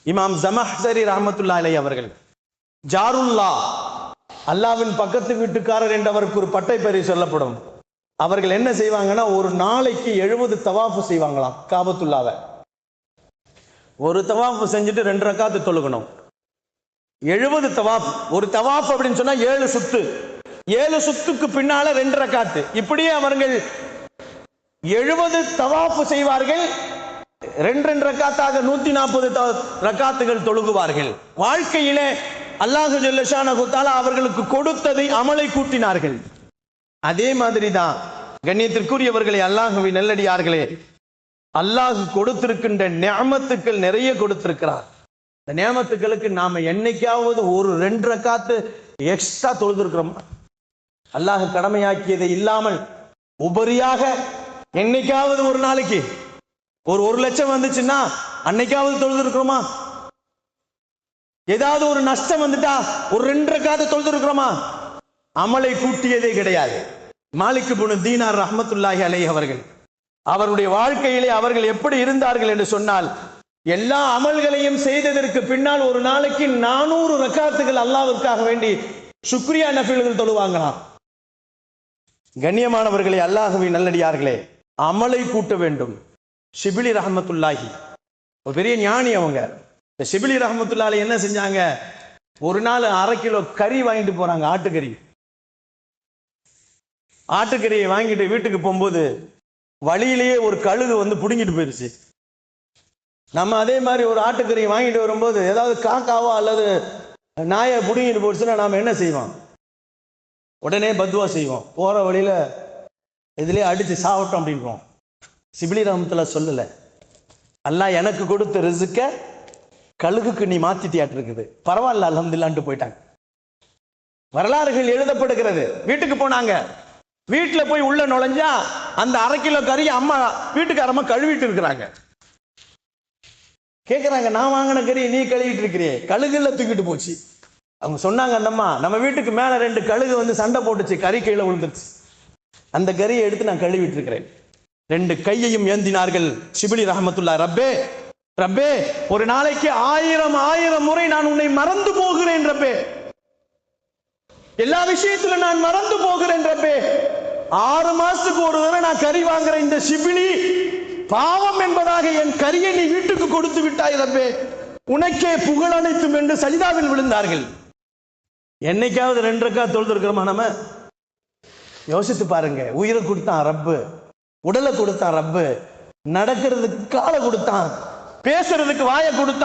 இமாம் ஜமஹ்சரி ரஹ்மத்துல்லாஹி அலைஹி அவர்கள் ஜாருல்லா, அல்லாவின் பக்கத்து வீட்டுக்காரர் என்றவருக்கு ஒரு பட்டை பெயர் சொல்லப்படும். அவர்கள் என்ன செய்வாங்கன்னா, ஒரு நாளைக்கு 70 தவாஃபு செய்வாங்களாம் காபத்துல்லாவை. ஒரு தவாஃபு செஞ்சுட்டு 2 ரக்காத்து தொழுகணும். 70 தவாஃப். ஒரு தவாஃப் அப்படின்னு சொன்னா 7 சுத்து. 7 சுத்துக்கு பின்னால 2 ரக்காத்து. இப்படியே அவர்கள் 70 தவாஃபு செய்வார்கள். 2 ரக்காத்தாக 140 ரக்காத்துகள் தொழுகுவார்கள். வாழ்க்கையிலே அல்லாஹு ஜல்ல ஷானஹு தஆலா அவர்களுக்கு கொடுத்ததை அமலை கூட்டினார்கள். அதே மாதிரி தான் கண்ணியத்திற்குரியவர்களே, அல்லாஹ்வின் நல்லடியார்களே, அல்லாஹ் கொடுத்திருக்கின்ற நிஅமத்துக்கள் நிறைய கொடுத்திருக்கிறார். இந்த நிஅமத்துக்களுக்கு நாம என்னைக்காவது ஒரு 2 ரக்காத்து எக்ஸ்ட்ரா தொழுதிருக்கிறோம்? அல்லாஹ் கடமையாக்கியதை இல்லாமல் உபரியாக என்னைக்காவது ஒரு நாளைக்கு ஒரு 1 லட்சம் வந்துச்சுன்னா அன்னைக்காவது தொழுதிருக்கிறோமா? ஏதாவது ஒரு நஷ்டம் வந்துட்டா ஒரு 2 ரக்காத்து தொழுதிருக்கிறோமா? அமலை கூட்டியதே கிடையாது. மாலிக் இப்னு தீனார் ரஹ்மத்துல்லாஹி அலைஹி அவர்கள், அவருடைய வாழ்க்கையிலே அவர்கள் எப்படி இருந்தார்கள் என்று சொன்னால், எல்லா அமல்களையும் செய்ததற்கு பின்னால் ஒரு நாளைக்கு 400 ரக்காத்துகள் அல்லாஹ்விற்காக வேண்டி சுக்ரியா நஃபில்கள் தொழுவாங்களாம். கண்ணியமானவர்களே, அல்லாஹ்வின் நல்லடியார்களே, அமலை கூட்ட வேண்டும். ஷிபிலி ரஹ்மத்துல்லாஹி ஒரு பெரிய ஞானி அவங்க. இந்த ஷிபிலி ரஹ்மத்துல்லாஹி என்ன செஞ்சாங்க, ஒரு நாள் 1/2 கிலோ கறி வாங்கிட்டு போறாங்க, ஆட்டுக்கறி. ஆட்டுக்கறியை வாங்கிட்டு வீட்டுக்கு போகும்போது வழியிலேயே ஒரு கழுகு வந்து புடுங்கிட்டு போயிருச்சு. நம்ம அதே மாதிரி ஒரு ஆட்டுக்கறியை வாங்கிட்டு வரும்போது ஏதாவது காக்காவோ அல்லது நாயை புடுங்கிட்டு போச்சுன்னா நாம என்ன செய்வோம்? உடனே பத்வா செய்வோம். போற வழியில இதுலயே அடிச்சு சாவட்டும் அப்படின்றோம். ஷிபிலி ரஹ்மத்துல்லாஹி சொல்லல, அல்லாஹ் எனக்கு கொடுத்த ரிஸ்க கழுகுக்கு நீ மாத்திட்டியாட்டு இருக்குது, பரவாயில்ல அல்ஹம்துலில்லாஹ்னு போயிட்டாங்க. வரலாறுகள் எழுதப்படுகிறது. வீட்டுக்கு போனாங்க. வீட்டுல போய் உள்ள நுழைஞ்சா அந்த 1/2 கிலோ கறி அம்மா வீட்டுக்காரம்மா கழுவிட்டு இருக்கிறாங்க. கேக்குறாங்க, நான் வாங்கின கறி நீ கழுவிட்டு இருக்கிறியே, கழுகுல தூக்கிட்டு போச்சு. அவங்க சொன்னாங்க, அந்தம்மா நம்ம வீட்டுக்கு மேல 2 கழுகு வந்து சண்டை போட்டுச்சு, கறி கீழே விழுந்துருச்சு, அந்த கறியை எடுத்து நான் கழுவிட்டு இருக்கிறேன். 2 கையையும் ஏந்தினார்கள் ஷிபிலி ரஹ்மத்துல்லாஹி. ரப்பே ரப்பே, ஒரு நாளைக்கு 1000 முறை நான் உன்னை மறந்து போகிறேன் ரப்பே, எல்லா விஷயத்திலும் நான் மறந்து போகிறேன் ரப்பே. 6 மாசத்துக்கு ஒரு தடவை நான் கறி வாங்குற இந்த ஷிபிலி பாவம் என்பதாக என் கரியை நீ வீட்டுக்கு கொடுத்து விட்டாய் ரப்பே, உனக்கே புகழ் அனைத்தும் என்று சஜிதாவில் விழுந்தார்கள். என்னைக்காவது 2 ரக்காத் தொழுதிருக்கிறோமா? நம்ம யோசித்து பாருங்க. உயிரை கொடுத்தான் ரப்பு, உடலை கொடுத்தான் ரப்பு, நடக்கிறதுக்கு காலை கொடுத்தான், பேசுறதுக்கு வாயை கொடுத்தான்.